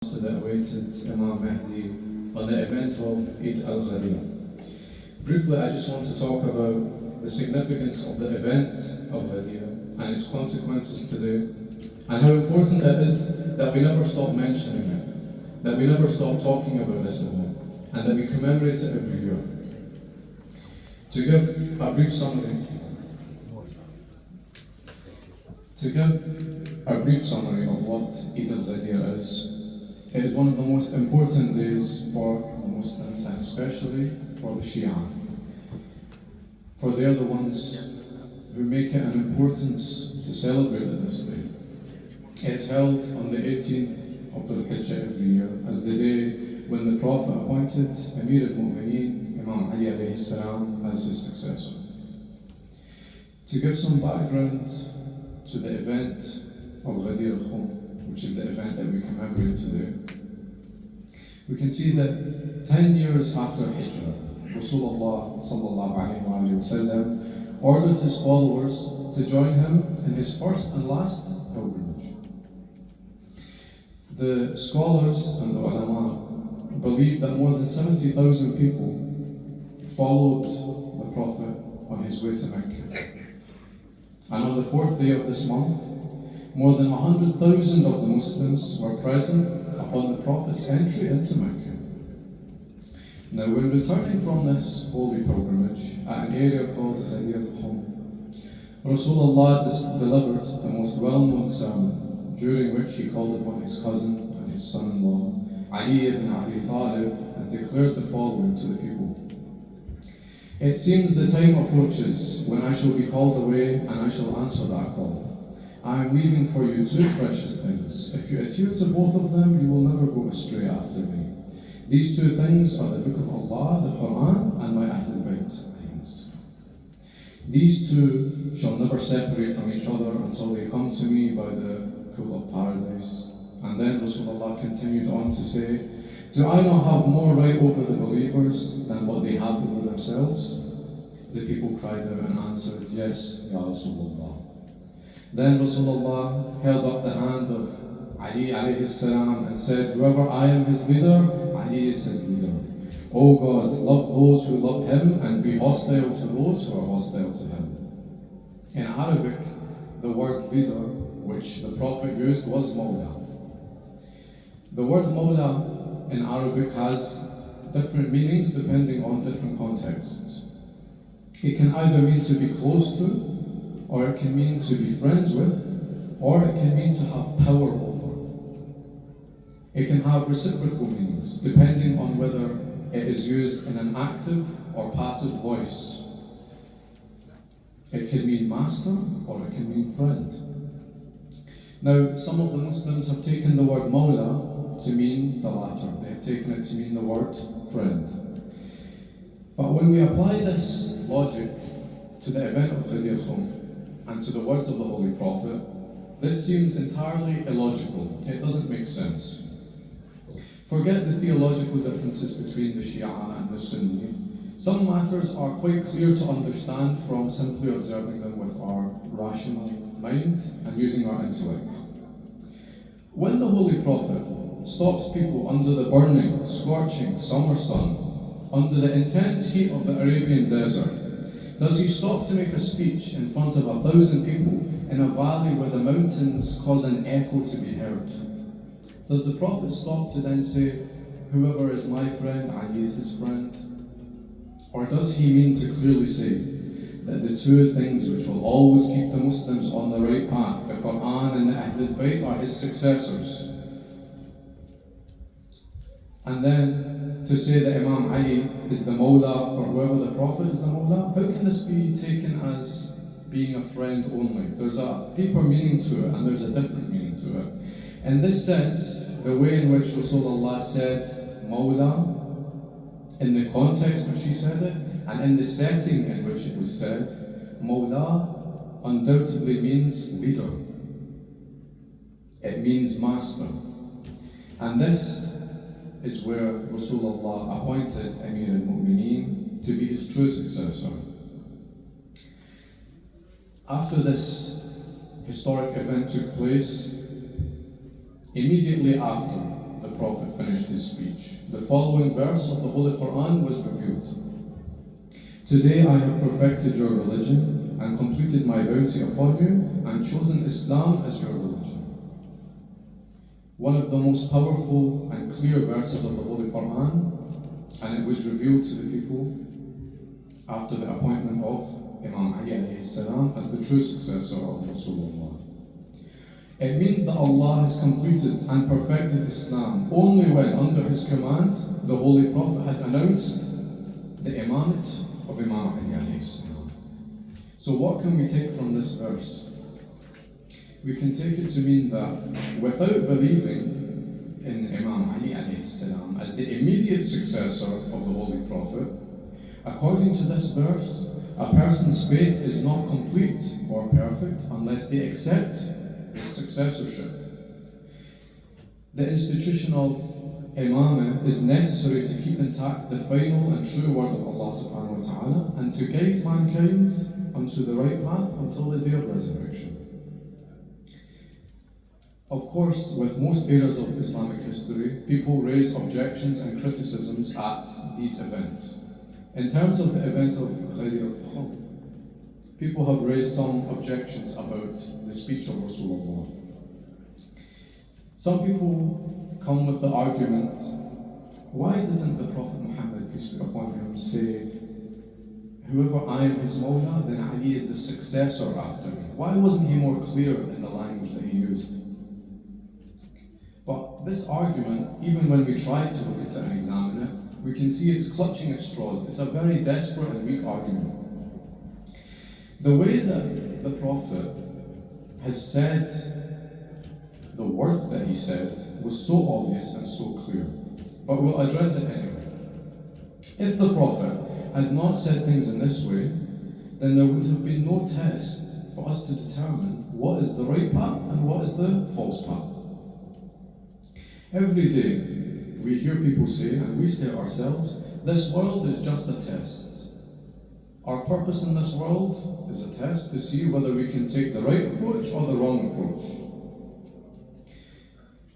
To the awaited Imam Mahdi on the event of Eid al-Ghadir. Briefly, I just want to talk about the significance of the event of Ghadir and its consequences today, and how important it is that we never stop mentioning it, that we never stop talking about this event, and that we commemorate it every year. To give a brief summary of what Eid al-Ghadir is, it is one of the most important days for the Muslims, and especially for the Shia. For they are the ones who make it an importance to celebrate this day. It is held on the 18th of Dhul Hijjah every year as the day when the Prophet appointed Amir al-Mu'mineen, Imam Ali alayhi salam, as his successor. To give some background to the event of Ghadir al-Khum, which is the event that we commemorate today, we can see that 10 years after Hijrah, Rasulullah sallallahu alayhi wa sallam ordered his followers to join him in his first and last pilgrimage. The scholars and the ulama believe that more than 70,000 people followed the Prophet on his way to Mecca. And on the 4th day of this month, more than 100,000 of the Muslims were present upon the Prophet's entry into Mecca. Now, when returning from this holy pilgrimage at an area called Ghadir al-Khum, Rasulullah delivered the most well-known sermon, during which he called upon his cousin and his son-in-law, Ali ibn Abi Talib, and declared the following to the people. It seems the time approaches when I shall be called away and I shall answer that call. I am leaving for you two precious things. If you adhere to both of them, you will never go astray after me. These two things are the Book of Allah, the Quran, and my Ahlul Bayt hymns. These two shall never separate from each other until they come to me by the pool of paradise. And then Rasulullah continued on to say, do I not have more right over the believers than what they have over themselves? The people cried out and answered, yes, Ya Rasulullah. Then Rasulullah held up the hand of Ali alayhi salam and said, whoever I am his leader, Ali is his leader. O God, love those who love him and be hostile to those who are hostile to him. In Arabic, the word leader, which the Prophet used, was Mawla. The word Mawla in Arabic has different meanings depending on different contexts. It can either mean to be close to, or it can mean to be friends with, or it can mean to have power over. It can have reciprocal meanings, depending on whether it is used in an active or passive voice. It can mean master, or it can mean friend. Now, some of the Muslims have taken the word Mawla to mean the latter. They have taken it to mean the word friend. But when we apply this logic to the event of Ghadir Khum, and to the words of the Holy Prophet, this seems entirely illogical. It doesn't make sense. Forget the theological differences between the Shia and the Sunni. Some matters are quite clear to understand from simply observing them with our rational mind and using our intellect. When the Holy Prophet stops people under the burning, scorching summer sun, under the intense heat of the Arabian desert, does he stop to make a speech in front of 1,000 people in a valley where the mountains cause an echo to be heard? Does the Prophet stop to then say, whoever is my friend, Ali is his friend? Or does he mean to clearly say that the two things which will always keep the Muslims on the right path, the Quran and the Ahlul Bayt, are his successors? And then to say that Imam Ali is the Mawla for whoever the Prophet is the Mawla, how can this be taken as being a friend only? There's a deeper meaning to it and there's a different meaning to it. In this sense, the way in which Rasulullah said Mawla, in the context in which he said it, and in the setting in which it was said, Mawla undoubtedly means leader. It means master. And this is where Rasulullah appointed Amir al-Mu'mineen to be his true successor. After this historic event took place, immediately after, the finished his speech, the following verse of the Holy Quran was revealed. Today I have perfected your religion and completed my bounty upon you and chosen Islam as your religion. One of the most powerful and clear verses of the Holy Quran, and it was revealed to the people after the appointment of Imam Ali alayhi salam as the true successor of Rasulullah. It means that Allah has completed and perfected Islam only when, under His command, the Holy Prophet had announced the imamate of Imam Ali alayhi salam. So what can we take from this verse? We can take it to mean that without believing in Imam Ali alayhi salam as the immediate successor of the Holy Prophet, according to this verse, a person's faith is not complete or perfect unless they accept his successorship. The institution of Imamah is necessary to keep intact the final and true word of Allah subhanahu wa ta'ala and to guide mankind onto the right path until the day of resurrection. Of course, with most eras of Islamic history, people raise objections and criticisms at these events. In terms of the event of al-Ghadir, people have raised some objections about the speech of Rasulullah. Some people come with the argument, why didn't the Prophet Muhammad, peace be upon him, say, whoever I am his Mawla, then Ali is the successor after me? Why wasn't he more clear in the language that he used? But this argument, even when we try to look at it and examine it, we can see it's clutching at straws. It's a very desperate and weak argument. The way that the Prophet has said the words that he said was so obvious and so clear. But we'll address it anyway. If the Prophet had not said things in this way, then there would have been no test for us to determine what is the right path and what is the false path. Every day we hear people say, and we say ourselves, this world is just a test. Our purpose in this world is a test to see whether we can take the right approach or the wrong approach.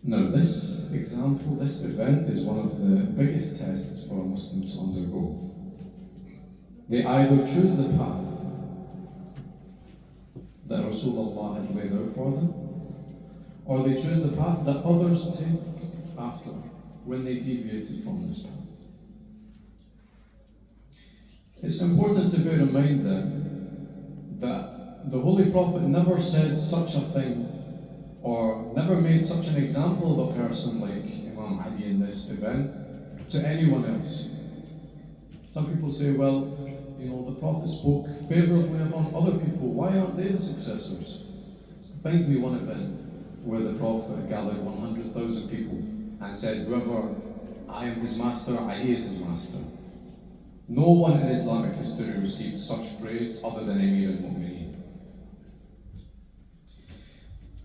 Now this example, this event is one of the biggest tests for a Muslim to undergo. They either choose the path that Rasulullah had laid out for them, or they choose the path that others take after when they deviated from this path. It's important to bear in mind then that the Holy Prophet never said such a thing or never made such an example of a person like Imam Ali in this event to anyone else. Some people say, well, the Prophet spoke favourably among other people, why aren't they the successors? Find me one event where the Prophet gathered 100,000 people and said, whoever I am his master, Ali is his master. No one in Islamic history received such praise other than Amir al-Mu'mineen.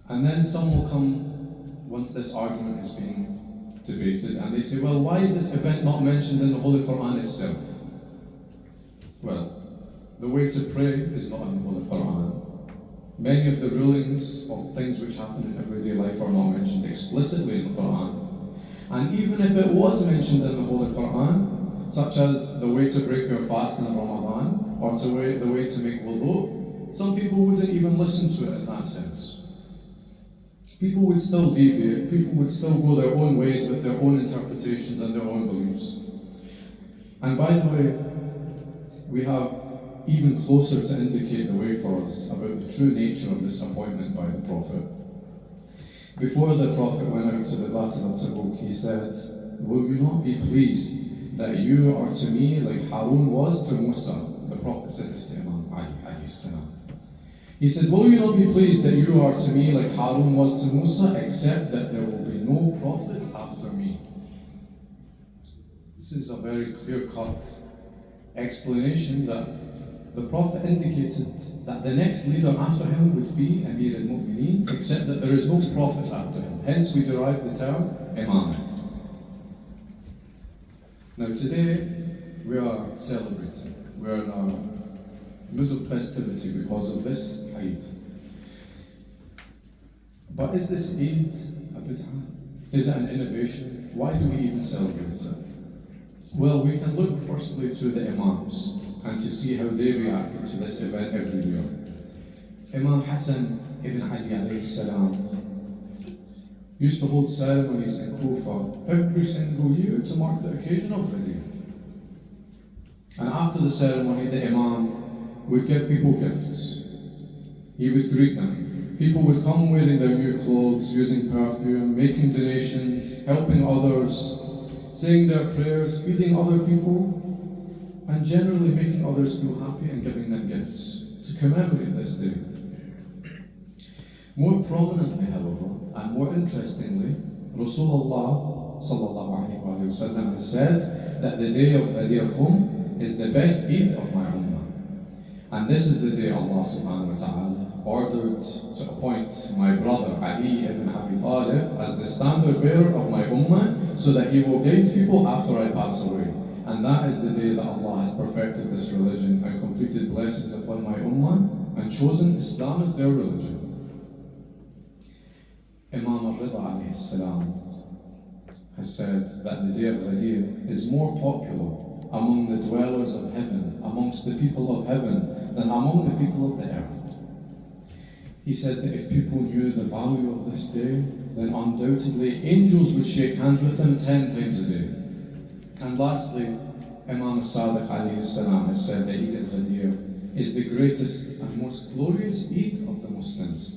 And then some will come, once this argument is being debated, and they say, well, why is this event not mentioned in the Holy Quran itself? Well, the way to pray is not in the Holy Quran. Many of the rulings of things which happen in everyday life are not mentioned explicitly in the Quran. And even if it was mentioned in the Holy Quran, such as the way to break your fast in Ramadan, or the way to make wudu, some people wouldn't even listen to it in that sense. People would still deviate, people would still go their own ways with their own interpretations and their own beliefs. And by the way, we have even closer to indicate the way for us about the true nature of this appointment by the Prophet. Before the Prophet went out to the Battle of Tabuk, he said, will you not be pleased that you are to me like Harun was to Musa? The Prophet said this to Imam Ali alayhi salam. He said, will you not be pleased that you are to me like Harun was to Musa, except that there will be no prophet after me? This is a very clear-cut explanation that the Prophet indicated that the next leader after him would be Amir al-Mu'mineen, except that there is no prophet after him. Hence we derive the term Imam. Now today we are celebrating. We are in our mood of festivity because of this Eid. But is this Eid a bid'ah? Is it an innovation? why do we even celebrate it? Well, we can look firstly to the Imams and to see how they reacted to this event every year. Imam Hassan ibn Ali alayhi salam used to hold ceremonies in Kufa every single year to mark the occasion of Ghadir. And after the ceremony, the Imam would give people gifts. He would greet them. People would come wearing their new clothes, using perfume, making donations, helping others, saying their prayers, feeding other people, and generally making others feel happy and giving them gifts to commemorate this day. More prominently, however, and more interestingly, Rasulullah sallallahu alayhi wa sallam has said that the day of Ghadir is the best Eid of my ummah. And this is the day Allah subhanahu wa ta'ala ordered to appoint my brother Ali ibn Abi Talib as the standard bearer of my ummah so that he will guide people after I pass away. And that is the day that Allah has perfected this religion and completed blessings upon my ummah and chosen Islam as their religion. Imam al-Rida alayhi salam has said that the day of Ghadir is more popular among the dwellers of heaven, amongst the people of heaven, than among the people of the earth. He said that if people knew the value of this day, then undoubtedly angels would shake hands with them 10 times a day. And lastly, Imam al-Sadiq alayhi salam has said that Eid al-Ghadir is the greatest and most glorious Eid of the Muslims,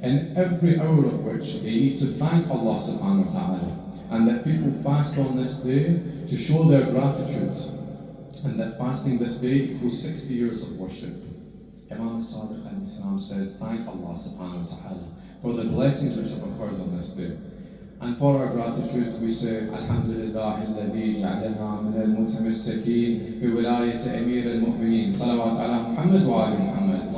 in every hour of which they need to thank Allah subhanahu wa ta'ala, and that people fast on this day to show their gratitude, and that fasting this day equals 60 years of worship. Imam al-Sadiq alayhi salam says, thank Allah subhanahu wa ta'ala for the blessings which have occurred on this day. And for our gratitude we say, Alhamdulillah alladhi ja'alana min al-mutamassakin bi wilayati Amir al-Mu'minin. Salawat ala Muhammad wa ali Muhammad.